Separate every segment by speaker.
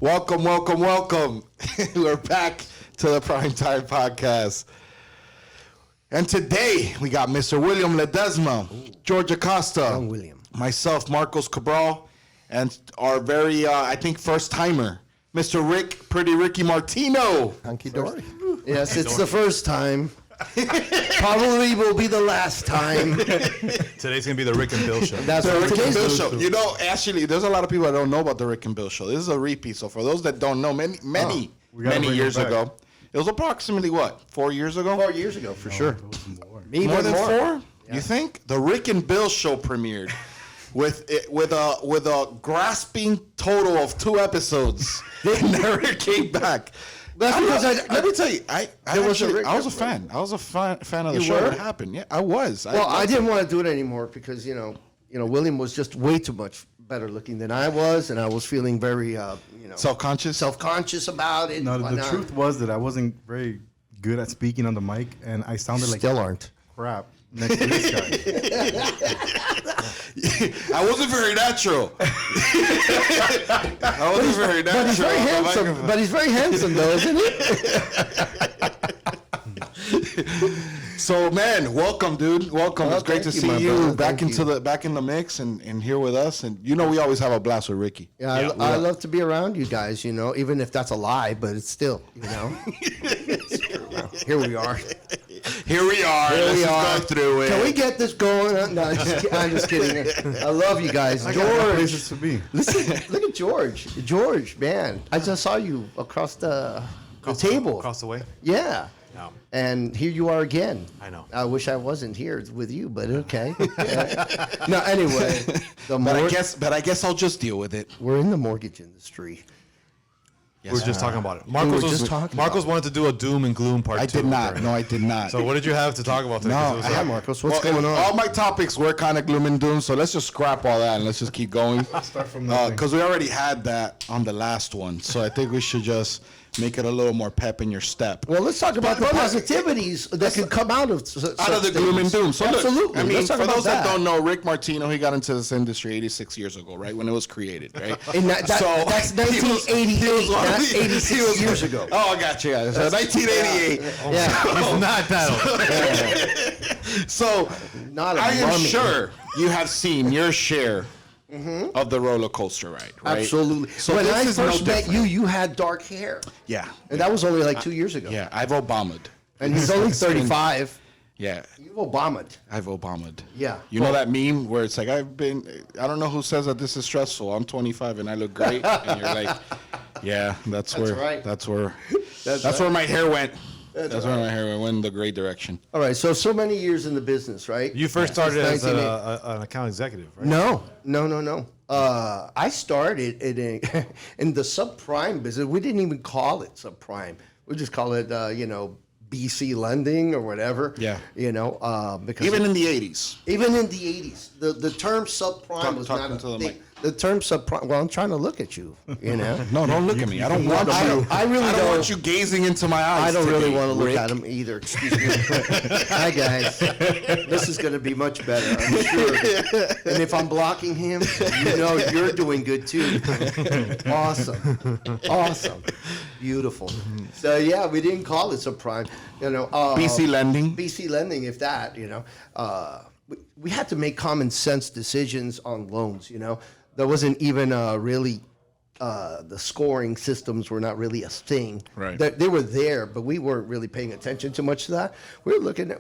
Speaker 1: Welcome. We're back to the Primetime Podcast. And today, we got Mr. William Ledesma, George Acosta,
Speaker 2: Young William,
Speaker 1: myself, Marcos Cabral, and our very, first-timer, Mr. Pretty Ricky Martino.
Speaker 2: Hunky Dory. Yes, it's the first time. Probably will be the last time.
Speaker 3: Today's going to be the Rick and Bill show.
Speaker 1: That's the Rick and Bill show. You know, actually, there's a lot of people that don't know about the Rick and Bill show. This is a repeat. So for those that don't know, many years ago, it was approximately, 4 years ago?
Speaker 2: 4 years ago, for sure.
Speaker 1: More than four? Yeah. You think? The Rick and Bill show premiered with a grasping total of 2 episodes. They never came back. Let me tell you, I was a fan. I was a fan of the show. It happened. Yeah, I was.
Speaker 2: Well, I didn't want to do it anymore because you know, William was just way too much better looking than I was, and I was feeling very,
Speaker 1: self-conscious
Speaker 2: about it.
Speaker 4: No, the truth was that I wasn't very good at speaking on the mic, and I sounded like
Speaker 2: still aren't
Speaker 4: crap next to this guy.
Speaker 1: I wasn't very natural. I wasn't very natural.
Speaker 2: But he's very handsome. But he's very handsome, though, isn't he?
Speaker 1: So, man, welcome, dude. Welcome. It's great to see you back in the mix and here with us. And we always have a blast with Ricky.
Speaker 2: Yeah, I love to be around you guys. Even if that's a lie, but it's still, Here we are.
Speaker 1: Let's just go through it.
Speaker 2: Can we get this going? No, I'm just kidding. I love you guys. George.
Speaker 4: Places to be.
Speaker 2: Listen, look at George. George, man. I just saw you across the table.
Speaker 3: Across the way?
Speaker 2: Yeah.
Speaker 3: No.
Speaker 2: And here you are again.
Speaker 3: I know.
Speaker 2: I wish I wasn't here with you, but okay. No, anyway.
Speaker 1: But I guess I'll just deal with it.
Speaker 2: We're in the mortgage industry.
Speaker 3: We were just talking about it.
Speaker 2: Marcos
Speaker 3: wanted to do a doom and gloom part 2.
Speaker 1: I did not. No, I did not.
Speaker 3: So what did you have to talk about today?
Speaker 2: No, Marcos, what's going on?
Speaker 1: All my topics were kind of gloom and doom, so let's just scrap all that and let's just keep going.
Speaker 4: Start from nothing.
Speaker 1: Because we already had that on the last one, so I think we should just make it a little more pep in your step.
Speaker 2: Well, let's talk about the positivities that can come out of
Speaker 1: the gloom and doom. So
Speaker 2: absolutely.
Speaker 1: Look, for those that don't know, Rick Martino, he got into this industry 86 years ago, right? When it was created, right?
Speaker 2: That's 1988. That's 86 years ago.
Speaker 1: Oh, I got you guys. 1988.
Speaker 2: Yeah.
Speaker 3: It's not that old.
Speaker 1: So I am sure you have seen your share of the roller coaster ride, right?
Speaker 2: Absolutely. So when I first met you, you had dark hair.
Speaker 1: Yeah.
Speaker 2: And that was only like 2 years ago.
Speaker 1: Yeah, I've Obama'd.
Speaker 2: And he's only 35.
Speaker 1: Yeah.
Speaker 2: You've Obama'd.
Speaker 1: I've Obama'd.
Speaker 2: Yeah.
Speaker 1: You know that meme where it's like, I don't know who says that this is stressful. I'm 25 and I look great. And you're like, yeah, that's where my hair went. That's where my hair went in the great direction.
Speaker 2: All right, so many years in the business, right?
Speaker 3: You first started as an account executive, right?
Speaker 2: No. I started in the subprime business. We didn't even call it subprime. We just call it, BC lending or whatever.
Speaker 1: Yeah.
Speaker 2: Because
Speaker 1: even in the 80s.
Speaker 2: Even in the 80s, the term subprime was not a thing. The term subprime. Well, I'm trying to look at you.
Speaker 1: No, don't look at me. I don't want you.
Speaker 2: I really don't
Speaker 1: want you gazing into my eyes.
Speaker 2: I don't really want to look at him either. Excuse me. Hi guys. This is going to be much better, I'm sure. And if I'm blocking him, you're doing good too. Awesome. Beautiful. So yeah, we didn't call it subprime.
Speaker 1: BC lending.
Speaker 2: BC lending, if that. We had to make common sense decisions on loans. There wasn't even really the scoring systems were not really a thing.
Speaker 1: Right.
Speaker 2: They were there, but we weren't really paying attention too much to that. We were looking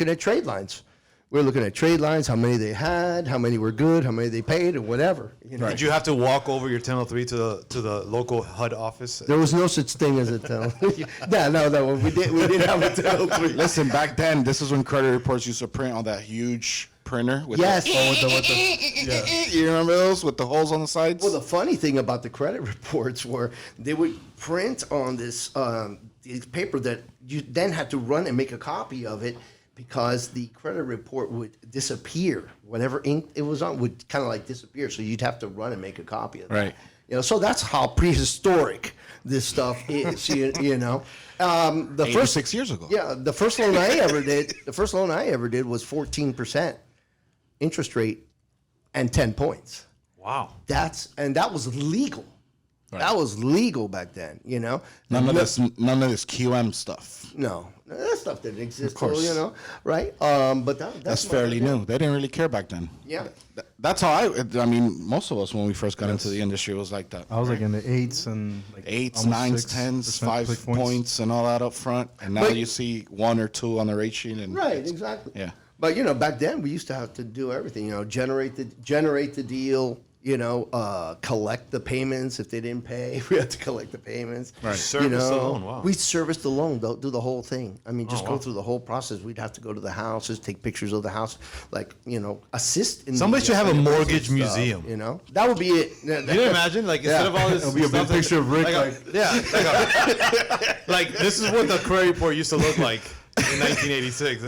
Speaker 2: at trade lines. We were looking at trade lines, how many they had, how many were good, how many they paid, and whatever.
Speaker 1: Right.
Speaker 3: Did you have to walk over your 1003 to the local HUD office?
Speaker 2: There was no such thing as a 1003. No. We didn't have a 1003.
Speaker 1: Listen, back then, this is when credit reports used to print on that huge printer with
Speaker 2: yes.
Speaker 1: You remember those with the holes on the sides?
Speaker 2: Well, the funny thing about the credit reports were they would print on this paper that you then had to run and make a copy of it because the credit report would disappear. Whatever ink it was on would kind of like disappear, so you'd have to run and make a copy of it.
Speaker 1: Right.
Speaker 2: So that's how prehistoric this stuff is. The
Speaker 1: 86 years ago.
Speaker 2: Yeah, the first loan I ever did. The first loan I ever did was 14% interest rate and 10 points.
Speaker 3: Wow.
Speaker 2: That was legal. That was legal back then,
Speaker 1: None of this QM stuff.
Speaker 2: No, that stuff didn't exist.
Speaker 1: Of course.
Speaker 2: Right? But
Speaker 1: That's fairly new. They didn't really care back then.
Speaker 2: Yeah.
Speaker 1: That's how I mean, most of us when we first got into the industry was like that.
Speaker 4: I was like in the 8s and like
Speaker 1: 8s,
Speaker 4: almost
Speaker 1: 9s, 10s,
Speaker 4: 6%
Speaker 1: 5
Speaker 4: click
Speaker 1: points and all that up front. And now
Speaker 2: But-
Speaker 1: you see 1 or 2 on the rate sheet. And
Speaker 2: Right, exactly.
Speaker 1: Yeah.
Speaker 2: But back then we used to have to do everything. Generate the deal. Collect the payments if they didn't pay. We had to collect the payments.
Speaker 1: Right.
Speaker 3: Service the loan, wow.
Speaker 2: We serviced the loan, do the whole thing. I mean, just
Speaker 3: Oh,
Speaker 2: go
Speaker 3: wow.
Speaker 2: through the whole process. We'd have to go to the houses, take pictures of the house, assist in.
Speaker 3: Somebody should have a
Speaker 2: appraisal
Speaker 3: mortgage
Speaker 2: stuff,
Speaker 3: museum.
Speaker 2: That would be it.
Speaker 3: You know, imagine instead of all this,
Speaker 4: It'll be a big
Speaker 3: stuff that-
Speaker 4: picture of Rick,
Speaker 3: like this is what the credit report used to look like in 1986.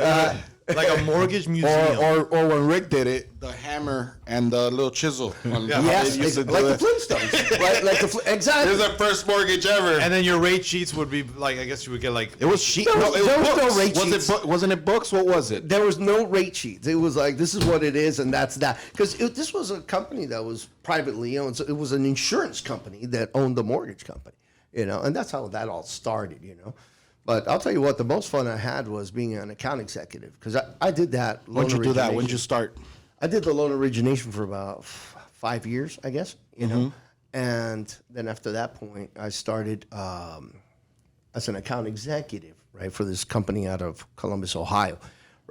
Speaker 3: Like a mortgage museum.
Speaker 1: Or when Rick did it, the hammer and the little chisel. On
Speaker 3: Yeah.
Speaker 1: how
Speaker 2: Yes,
Speaker 1: they used to do
Speaker 2: like
Speaker 1: it.
Speaker 2: the Flintstones, right? Like exactly.
Speaker 1: This is the first mortgage ever.
Speaker 3: And then your rate sheets would be like, I guess you would get like.
Speaker 1: it was sheet.
Speaker 2: There was-
Speaker 1: No, it
Speaker 2: there was no
Speaker 1: books.
Speaker 2: rate
Speaker 1: Was
Speaker 2: sheets.
Speaker 1: wasn't it books? What was it?
Speaker 2: There was no rate sheets. It was like, this is what it is, and that's that. Because this was a company that was privately owned. So it was an insurance company that owned the mortgage company, and that's how that all started, But I'll tell you what, the most fun I had was being an account executive, because I did that.
Speaker 1: When'd you do that? When'd you
Speaker 2: origination.
Speaker 1: start?
Speaker 2: I did the loan origination for about 5 years, I guess,
Speaker 1: Mm-hmm.
Speaker 2: And then after that point, I started as an account executive, right, for this company out of Columbus, Ohio,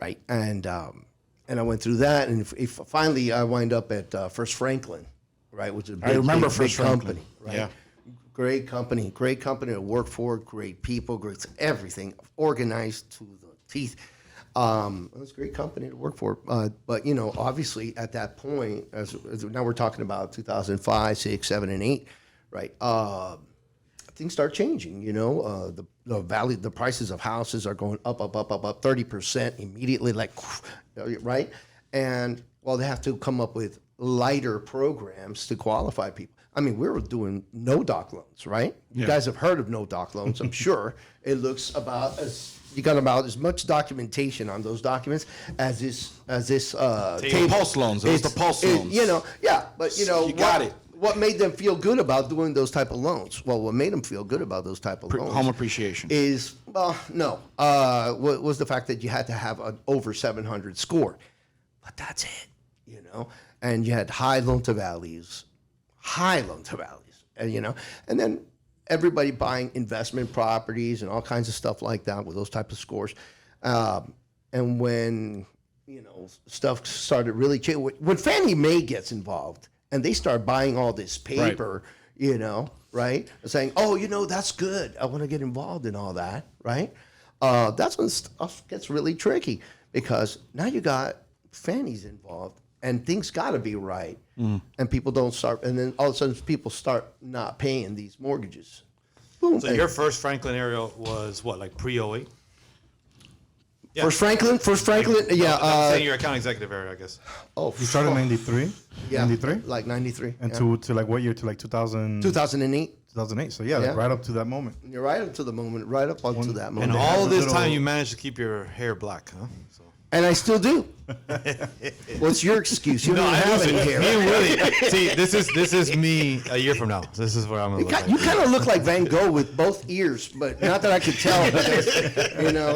Speaker 2: right? And I went through that, and finally I wind up at First Franklin, right, which is a big,
Speaker 1: remember
Speaker 2: big,
Speaker 1: First
Speaker 2: big
Speaker 1: Franklin.
Speaker 2: company, right?
Speaker 1: Yeah.
Speaker 2: Great company to work for, great people, great everything, organized to the teeth. It was a great company to work for. But, obviously at that point, as now we're talking about 2005, 6, 7, and 8, right? Things start changing, the value, the prices of houses are going up 30% immediately, like, right? And, they have to come up with lighter programs to qualify people. I mean, we were doing no-doc loans, right? You guys have heard of no-doc loans, I'm sure. It looks you got about as much documentation on those documents as this table.
Speaker 1: Pulse loans. It was the pulse loans.
Speaker 2: But
Speaker 1: You got it.
Speaker 2: What made them feel good about doing those type of loans? Well, what made them feel good about those type of loans
Speaker 1: Home appreciation.
Speaker 2: is, was the fact that you had to have an over 700 score. But that's it, And you had high loan to values, and, and then everybody buying investment properties and all kinds of stuff like that with those types of scores. And when, stuff started really changing, when Fannie Mae gets involved and they start buying all this paper, right? Saying, that's good. I want to get involved in all that, right? That's when stuff gets really tricky, because now you got Fannie's involved and things got to be right. And people don't start, and then all of a sudden people start not paying these mortgages. Boom.
Speaker 3: So your first Franklin area was what, like pre-08? Yeah.
Speaker 2: First Franklin, yeah.
Speaker 3: I'm saying your account executive area, I guess.
Speaker 4: You started in 93?
Speaker 2: Yeah,
Speaker 4: 93?
Speaker 2: like 93.
Speaker 4: And
Speaker 2: yeah.
Speaker 4: to like what year? To like 2000,
Speaker 2: 2008.
Speaker 4: 2008. So yeah,
Speaker 2: Yeah.
Speaker 4: like right up to that moment.
Speaker 2: You're right up to the moment, right up onto that moment.
Speaker 3: And all
Speaker 4: a
Speaker 3: this
Speaker 4: little-
Speaker 3: time you managed to keep your hair black, huh? So.
Speaker 2: And I still do. What's your excuse? You don't have any hair.
Speaker 3: Me and Willie. See, this is me a year from now. This is where I'm gonna look like.
Speaker 2: You kind of look like Van Gogh with both ears, but not that I could tell, because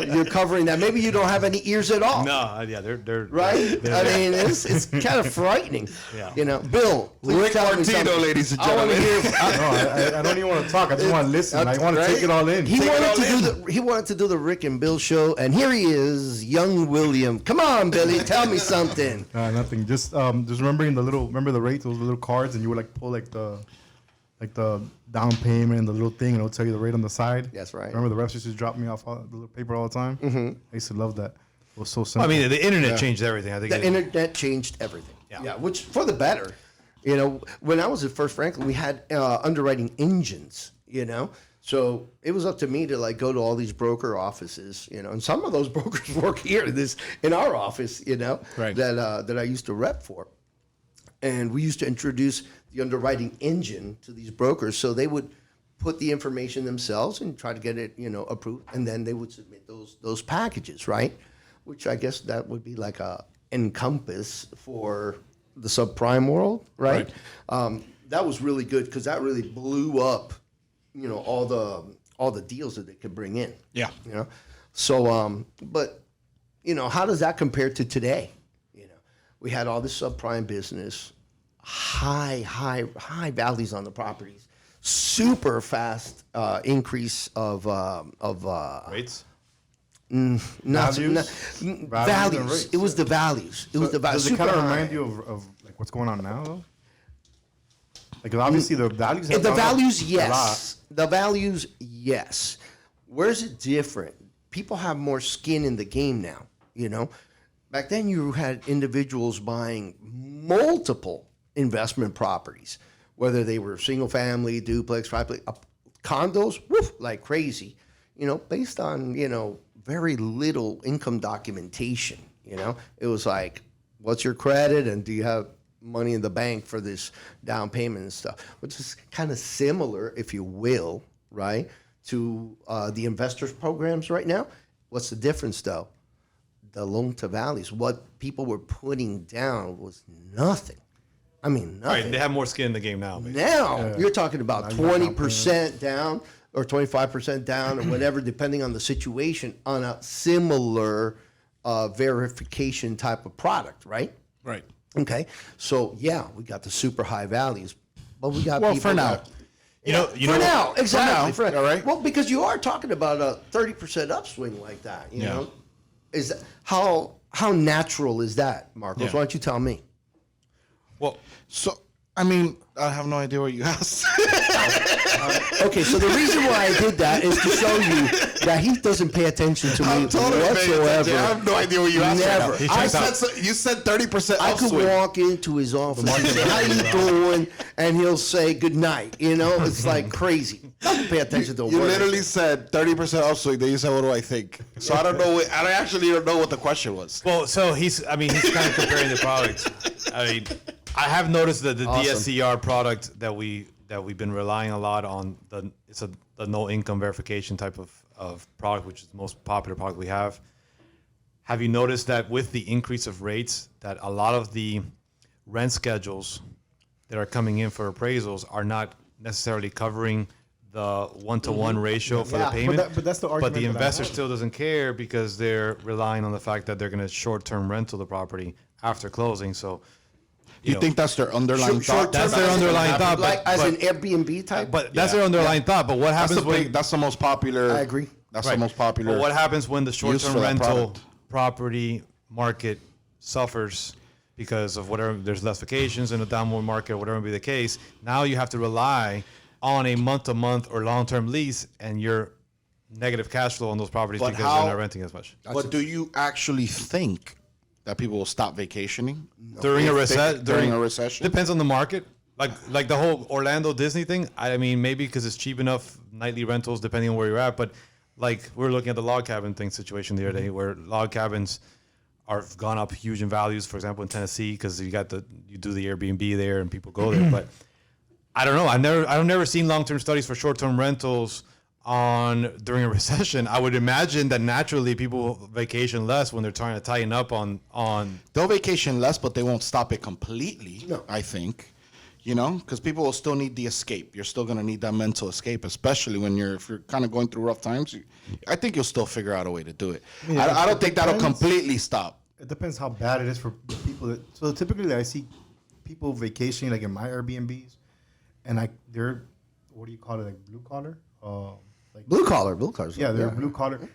Speaker 2: you're covering that. Maybe you don't have any ears at all.
Speaker 3: No, yeah, they're
Speaker 2: Right?
Speaker 3: they're-
Speaker 2: I mean, it's kind of frightening.
Speaker 3: Yeah.
Speaker 2: Bill, please
Speaker 1: Rick
Speaker 2: tell me
Speaker 1: Martino,
Speaker 2: something.
Speaker 1: ladies and
Speaker 2: I want to
Speaker 1: gentlemen.
Speaker 2: hear.
Speaker 4: No, I don't even want to talk. I just want to listen. I want to
Speaker 2: Right?
Speaker 4: take it all in.
Speaker 2: He wanted to do the Rick and Bill show, and here he is, young William. Come on, Billy, tell me something.
Speaker 4: Nothing. Just remembering remember the rates, those little cards, and you would like pull like the down payment and the little thing, and it'll tell you the rate on the side.
Speaker 2: That's right.
Speaker 4: Remember the refs used to drop me off the little paper all the time. Mm-hmm. I used to love that. It was so simple.
Speaker 3: I mean, the internet changed everything. I think
Speaker 2: The internet changed everything.
Speaker 3: Yeah.
Speaker 2: Which for the better. When I was at First Franklin, we had underwriting engines. So it was up to me to like go to all these broker offices, and some of those brokers work here in our office,
Speaker 1: Right.
Speaker 2: that I used to rep for. And we used to introduce the underwriting engine to these brokers, so they would put the information themselves and try to get it, approved, and then they would submit those packages, right? Which I guess that would be like a Encompass for the subprime world, right? that was really good because that really blew up, all the deals that they could bring in.
Speaker 1: Yeah.
Speaker 2: So, but how does that compare to today? We had all this subprime business, high values on the properties, super fast increase of
Speaker 3: Rates?
Speaker 2: Values. It was the values. It was the values.
Speaker 4: Does it kind of remind you of like what's going on now, though? Like obviously the values. Have
Speaker 2: The
Speaker 4: gone up
Speaker 2: values,
Speaker 4: a lot.
Speaker 2: yes. The values, yes. Where's it different? People have more skin in the game now. Back then you had individuals buying multiple investment properties, whether they were single family, duplex, triplex, condos, like crazy. Based on very little income documentation. It was like, what's your credit and do you have money in the bank for this down payment and stuff, which is kind of similar, if you will, right, to the investors programs right now. What's the difference, though? The loan to values. What people were putting down was nothing. I mean, nothing.
Speaker 3: Right, they have more skin in the game now. Basically.
Speaker 2: Now you're talking about 20% down or 25% down or whatever, depending on the situation, on a similar verification type of product, right?
Speaker 1: Right.
Speaker 2: Okay, so yeah, we got the super high values, but we got
Speaker 1: Well,
Speaker 2: people
Speaker 1: for now.
Speaker 2: that-
Speaker 3: You
Speaker 2: for now, exactly.
Speaker 1: For now, all right.
Speaker 2: Well, because you are talking about a 30% upswing like that, you
Speaker 1: Yeah.
Speaker 2: know, is that, how natural is that, Marcos?
Speaker 1: Yeah.
Speaker 2: Why don't you tell me?
Speaker 3: Well,
Speaker 1: So, I mean, I have no idea what you asked.
Speaker 2: Okay, so the reason why I did that is to show you that he doesn't pay attention to me
Speaker 1: I'm totally paying
Speaker 2: whatsoever.
Speaker 1: attention. I have no idea what you asked
Speaker 2: Never.
Speaker 1: right
Speaker 3: He
Speaker 1: now. I
Speaker 3: checks
Speaker 1: said,
Speaker 3: out.
Speaker 1: you said 30%
Speaker 2: I could
Speaker 1: upswing.
Speaker 2: walk into his office and say, "How you doing?" and he'll say, "Good night." You know, it's like crazy. Doesn't pay attention to a
Speaker 1: You
Speaker 2: word.
Speaker 1: literally said 30% upswing. Then you said, "What do I think?" So I don't know. I actually don't know what the question was.
Speaker 3: well, so he's kind of comparing the products. I mean, I have noticed that the
Speaker 2: Awesome.
Speaker 3: DSCR product that we've been relying a lot on, it's the no income verification type of product, which is the most popular product we have. Have you noticed that with the increase of rates, that a lot of the rent schedules that are coming in for appraisals are not necessarily covering the 1-to-1 ratio for
Speaker 2: Yeah.
Speaker 3: the payment?
Speaker 4: But that's the
Speaker 3: But
Speaker 4: argument
Speaker 3: the
Speaker 4: that I
Speaker 3: investor
Speaker 4: have.
Speaker 3: still doesn't care because they're relying on the fact that they're going to short-term rental the property after closing. So,
Speaker 1: You
Speaker 3: know,
Speaker 1: think that's their underlying thought?
Speaker 3: That's their underlying thought.
Speaker 2: like
Speaker 3: but,
Speaker 2: as
Speaker 3: but,
Speaker 2: an Airbnb type.
Speaker 3: but that's
Speaker 1: Yeah.
Speaker 3: their underlying thought. But what
Speaker 1: That's
Speaker 3: happens
Speaker 1: the
Speaker 3: when?
Speaker 1: big. That's the most popular.
Speaker 2: I agree.
Speaker 1: That's
Speaker 3: right.
Speaker 1: the most popular.
Speaker 3: But what happens when the
Speaker 1: use
Speaker 3: short-term
Speaker 1: for that
Speaker 3: rental
Speaker 1: product.
Speaker 3: property market suffers because of whatever? There's less vacations in the downward market, whatever may be the case. Now you have to rely on a month-to-month or long-term lease, and you're negative cash flow on those properties
Speaker 1: But
Speaker 3: because
Speaker 1: how-
Speaker 3: they're not renting as much.
Speaker 1: But do you actually think that people will stop vacationing
Speaker 3: During a
Speaker 1: If they-
Speaker 3: recession,
Speaker 1: during a recession?
Speaker 3: depends on the market. Like the whole Orlando Disney thing. I mean, maybe because it's cheap enough nightly rentals, depending on where you're at. But like we were looking at the log cabin thing situation the other day, where log cabins are gone up huge in values. For example, in Tennessee, because you do the Airbnb there and people go there. But I don't know. I've never seen long-term studies for short-term rentals during a recession. I would imagine that naturally people vacation less when they're trying to tighten up on.
Speaker 1: They'll vacation less, but they won't stop it completely.
Speaker 2: No.
Speaker 1: I think, because people will still need the escape. You're still gonna need that mental escape, especially if you're kind of going through rough times. I think you'll still figure out a way to do it.
Speaker 4: Yeah,
Speaker 1: I don't
Speaker 4: it
Speaker 1: think that'll
Speaker 4: depends.
Speaker 1: completely stop.
Speaker 4: It depends how bad it is for the people. So typically, I see people vacationing like in my Airbnbs, and they're what do you call it, like blue collar? Like
Speaker 2: blue collar.
Speaker 4: yeah, they're blue collar.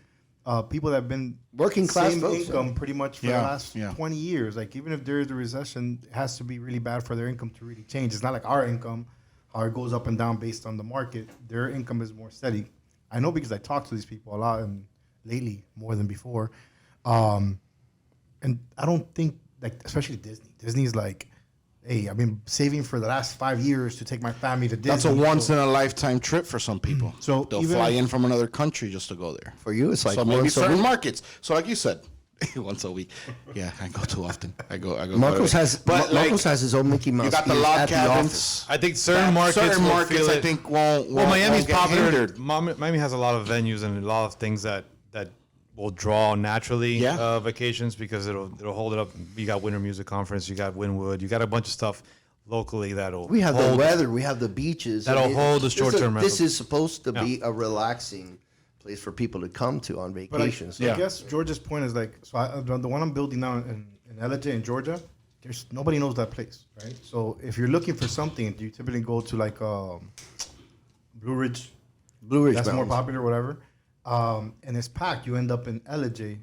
Speaker 4: People that have been
Speaker 2: Working class
Speaker 4: same
Speaker 2: folks,
Speaker 4: income pretty much for
Speaker 1: Yeah,
Speaker 4: the last
Speaker 1: yeah.
Speaker 4: 20 years. Like even if there is a recession, it has to be really bad for their income to really change. It's not like our income, how it goes up and down based on the market. Their income is more steady. I know because I talk to these people a lot and lately more than before. And I don't think like especially Disney. Disney's like, hey, I've been saving for the last 5 years to take my family to Disney.
Speaker 1: That's a once in a lifetime trip for some people.
Speaker 4: So
Speaker 1: they'll
Speaker 4: even
Speaker 1: fly
Speaker 4: if-
Speaker 1: in from another country just to go there.
Speaker 2: For you, it's like
Speaker 1: So maybe
Speaker 2: once a
Speaker 1: certain
Speaker 2: week.
Speaker 1: markets. So like you said, once a week. Yeah, I go too often. I go.
Speaker 2: Marcos has
Speaker 1: Marcos
Speaker 2: his own Mickey Mouse.
Speaker 1: You got the
Speaker 2: ears
Speaker 1: log
Speaker 2: at the
Speaker 1: cabins.
Speaker 2: office.
Speaker 3: I think certain markets will feel
Speaker 1: I
Speaker 3: it.
Speaker 1: think won't.
Speaker 3: Well, Miami's
Speaker 1: won't get
Speaker 3: popular.
Speaker 1: hindered.
Speaker 3: Miami has a lot of venues and a lot of things that will draw naturally
Speaker 1: Yeah.
Speaker 3: vacations because it'll hold it up. You got Winter Music Conference, you got Wynwood, you got a bunch of stuff locally that'll
Speaker 2: We have the
Speaker 3: hold-
Speaker 2: weather. We have the beaches.
Speaker 3: That'll hold the
Speaker 2: this is-
Speaker 3: short-term
Speaker 2: This
Speaker 3: rental.
Speaker 2: is supposed to be a relaxing place for people to come to on
Speaker 4: But
Speaker 2: vacations.
Speaker 4: I guess Georgia's point is like, so the one I'm building now in LJ in Georgia, there's nobody knows that place, right? So if you're looking for something, you typically go to like Blue Ridge.
Speaker 2: Blue Ridge
Speaker 4: That's more
Speaker 2: Mountains.
Speaker 4: popular, whatever. And it's packed. You end up in LJ,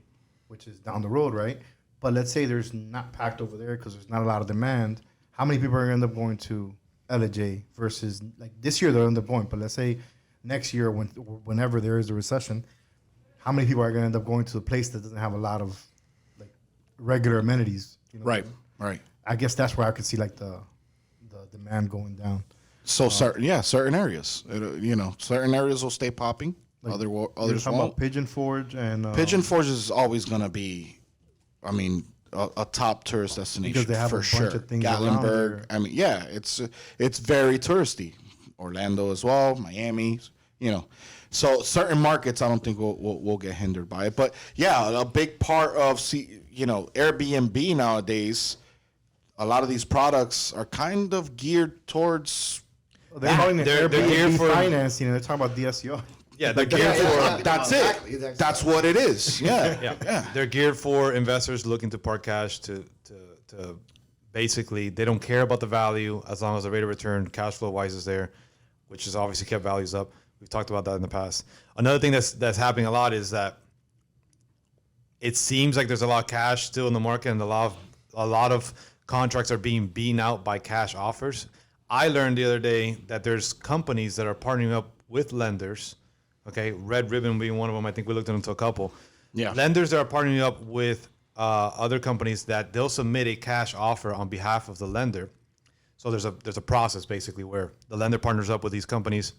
Speaker 4: which is down the road, right? But let's say there's not packed over there because there's not a lot of demand. How many people are going to end up going to LJ versus like this year they'll end up going, but let's say next year whenever there is a recession, how many people are going to end up going to a place that doesn't have a lot of like regular amenities? You know what I
Speaker 1: Right,
Speaker 4: mean?
Speaker 1: right.
Speaker 4: I guess that's where I could see like the demand going down.
Speaker 1: So certain areas, certain areas will stay popping.
Speaker 4: Like,
Speaker 1: Others
Speaker 4: You're
Speaker 1: won't.
Speaker 4: talking about Pigeon Forge and
Speaker 1: Pigeon Forge is always gonna be, I mean, a top tourist destination
Speaker 4: Because they have
Speaker 1: for
Speaker 4: a bunch
Speaker 1: sure.
Speaker 4: of things around
Speaker 1: Gatlinburg.
Speaker 4: there.
Speaker 1: I mean, yeah, it's very touristy. Orlando as well, Miami. So certain markets, I don't think we'll get hindered by it. But yeah, a big part of Airbnb nowadays. A lot of these products are kind of geared towards.
Speaker 4: they're calling it
Speaker 3: They're
Speaker 4: Airbnb
Speaker 3: geared for-
Speaker 4: financing and they're talking about DSCR.
Speaker 3: Yeah, they're geared
Speaker 2: Yeah,
Speaker 3: for
Speaker 2: yeah.
Speaker 1: That's
Speaker 2: Exactly,
Speaker 1: it.
Speaker 2: exactly.
Speaker 1: That's what it is. Yeah.
Speaker 3: yeah. They're geared for investors looking to park cash to basically they don't care about the value as long as the rate of return cash flow wise is there, which has obviously kept values up. We've talked about that in the past. Another thing that's happening a lot is that it seems like there's a lot of cash still in the market and a lot of contracts are being beaten out by cash offers. I learned the other day that there's companies that are partnering up with lenders. Okay, Red Ribbon being one of them. I think we looked into a couple.
Speaker 1: Yeah.
Speaker 3: Lenders that are partnering up with other companies that they'll submit a cash offer on behalf of the lender. So there's a process basically where the lender partners up with these companies.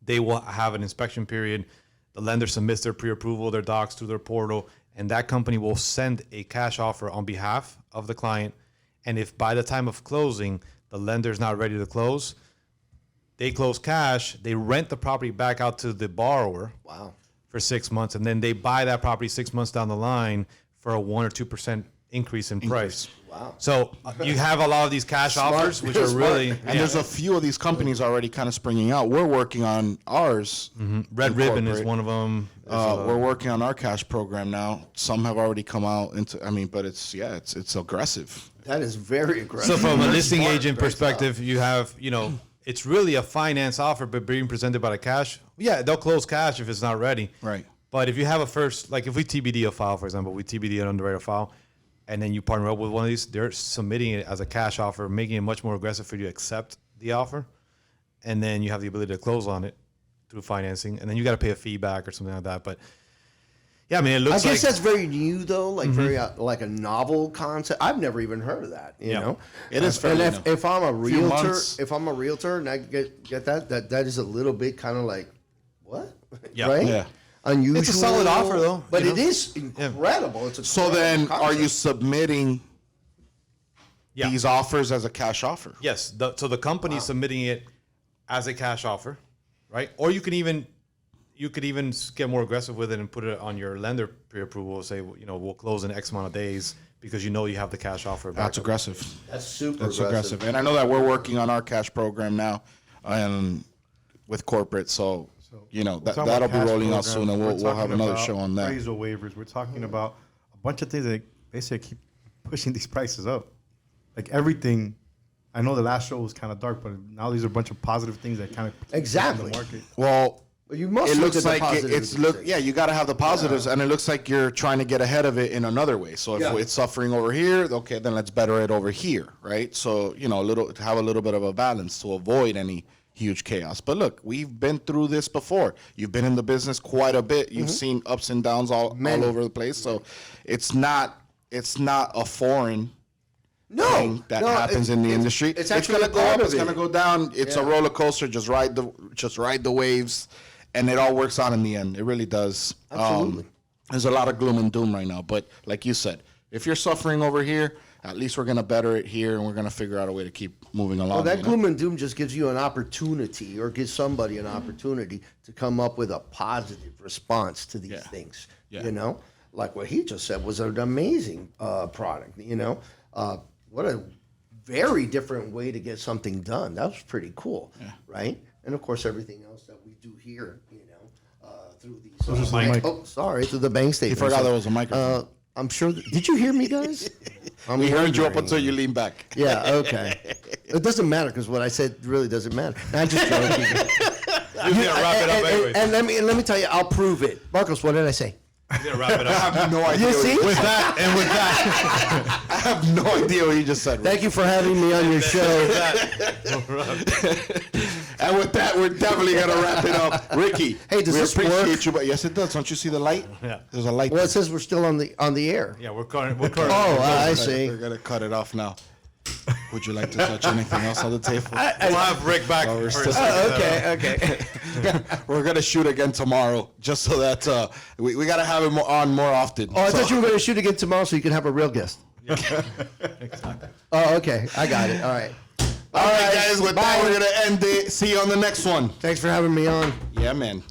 Speaker 3: They will have an inspection period. The lender submits their pre-approval, their docs to their portal, and that company will send a cash offer on behalf of the client. And if by the time of closing, the lender's not ready to close, they close cash, they rent the property back out to the borrower
Speaker 2: Wow.
Speaker 3: for 6 months, and then they buy that property 6 months down the line for a 1 or 2% increase in price.
Speaker 2: Wow.
Speaker 3: So you have a lot of these cash offers, which are
Speaker 2: Smart.
Speaker 3: really
Speaker 1: And there's a few of these companies already kind of springing out. We're working on ours.
Speaker 3: Red
Speaker 1: in
Speaker 3: Ribbon is
Speaker 1: corporate.
Speaker 3: one of them.
Speaker 1: We're working on our cash program now. Some have already come out but it's aggressive.
Speaker 2: That is very aggressive.
Speaker 3: So from a listing
Speaker 2: Smart,
Speaker 3: agent
Speaker 2: great
Speaker 3: perspective, you have, it's really a finance offer, but being presented by the cash. Yeah, they'll close cash if it's not ready.
Speaker 1: Right.
Speaker 3: But if you have a first, like if we TBD a file, for example, we TBD an underwriter file, and then you partner up with one of these, they're submitting it as a cash offer, making it much more aggressive for you to accept the offer. And then you have the ability to close on it through financing. And then you got to pay a fee back or something like that. But yeah, I mean, it looks
Speaker 2: I
Speaker 3: like.
Speaker 2: guess that's very new, though. Like very like a novel concept. I've never even heard of that. You
Speaker 3: Yeah.
Speaker 2: know,
Speaker 1: It is
Speaker 2: And
Speaker 1: fairly new.
Speaker 2: if I'm a
Speaker 1: Few
Speaker 2: realtor,
Speaker 1: months.
Speaker 2: and I get that is a little bit kind of like what?
Speaker 3: Yeah.
Speaker 2: Right?
Speaker 1: Yeah.
Speaker 2: Unusual.
Speaker 3: It's a solid offer, though,
Speaker 2: But
Speaker 3: you
Speaker 2: it
Speaker 3: know?
Speaker 2: is incredible. It's a
Speaker 1: So then, are you submitting
Speaker 3: Yeah.
Speaker 1: these offers as a cash offer?
Speaker 3: Yes. So the company's submitting it as a cash offer, right? Or you could even get more aggressive with it and put it on your lender pre-approval. Say, we'll close in X amount of days because you have the cash offer.
Speaker 1: That's
Speaker 3: back.
Speaker 1: aggressive.
Speaker 2: That's super
Speaker 1: That's
Speaker 2: aggressive.
Speaker 1: aggressive. And I know that we're working on our cash program now, with corporate. So
Speaker 4: We're talking about
Speaker 1: that'll be
Speaker 4: cash
Speaker 1: rolling out
Speaker 4: programs.
Speaker 1: soon, and
Speaker 4: We're
Speaker 1: we'll have
Speaker 4: talking
Speaker 1: another
Speaker 4: about
Speaker 1: show on that.
Speaker 4: Appraisal waivers. We're talking about a bunch of things that basically keep pushing these prices up. Like everything. I know the last show was kind of dark, but now these are a bunch of positive things that kind of
Speaker 2: Exactly.
Speaker 4: the market.
Speaker 1: Well,
Speaker 2: Well, you must
Speaker 1: it
Speaker 2: look
Speaker 1: looks
Speaker 2: at the
Speaker 1: like
Speaker 2: positives of these things.
Speaker 1: yeah, you got to have the positives, and it looks like you're trying to get ahead of it in another way. So if
Speaker 2: Yeah.
Speaker 1: it's suffering over here, okay, then let's better it over here, right? So have a little bit of a balance to avoid any huge chaos. But look, we've been through this before. You've been in the business quite a bit. You've seen ups and downs all over the place. So it's not a foreign thing that happens in the industry.
Speaker 2: It's
Speaker 1: It's
Speaker 2: actually
Speaker 1: going to
Speaker 2: a
Speaker 1: go
Speaker 2: part
Speaker 1: up. It's
Speaker 2: of it.
Speaker 1: going to go down. It's a roller coaster. Just ride the waves, and it all works out in the end. It really does.
Speaker 2: Absolutely.
Speaker 1: There's a lot of gloom and doom right now, but like you said, if you're suffering over here, at least we're going to better it here, and we're going to figure out a way to keep moving along.
Speaker 2: Well, that
Speaker 1: you know?
Speaker 2: gloom and doom just gives you an opportunity, or gives somebody an opportunity to come up with a positive response to these things.
Speaker 1: Yeah.
Speaker 2: You know, like what he just said was an amazing product. What a very different way to get something done. That was pretty cool, right? And of course, everything else that we do here, through these. Through the bank statement.
Speaker 1: You forgot there was a microphone.
Speaker 2: I'm sure. Did you hear me, guys?
Speaker 1: We heard you up until you leaned back.
Speaker 2: Yeah. Okay. It doesn't matter because what I said really doesn't matter. I'm just joking.
Speaker 3: You're gonna wrap it up anyway.
Speaker 2: And let me tell you, I'll prove it. Marcos, what did I say?
Speaker 3: You're gonna wrap it
Speaker 1: I
Speaker 3: up.
Speaker 1: have no idea.
Speaker 2: You see?
Speaker 3: With that,
Speaker 1: I have no idea what you just said.
Speaker 2: Thank you for having me on your show.
Speaker 1: And with that, we're definitely gonna wrap it up. Ricky,
Speaker 2: Hey, does
Speaker 1: we
Speaker 2: this
Speaker 1: appreciate
Speaker 2: work?
Speaker 1: you, but yes, it does. Don't you see the light?
Speaker 3: Yeah.
Speaker 1: There's a light.
Speaker 2: Well, it says we're still on the air.
Speaker 3: yeah, we're cutting.
Speaker 2: Oh, I see.
Speaker 1: We're gonna cut it off now. Would you like to touch anything else on the table?
Speaker 3: We'll have Rick back.
Speaker 1: Oh, we're
Speaker 3: for
Speaker 1: still-
Speaker 3: a second.
Speaker 2: Okay.
Speaker 1: We're gonna shoot again tomorrow, just so that we gotta have him on more often.
Speaker 2: Oh, I
Speaker 1: So-
Speaker 2: thought you were going to shoot again tomorrow so you could have a real guest. Oh, okay. I got it. All right.
Speaker 1: All right,
Speaker 2: right,
Speaker 1: guys. With
Speaker 2: bye.
Speaker 1: that, we're gonna end it. See you on the next one.
Speaker 2: Thanks for having me on.
Speaker 1: Yeah, man.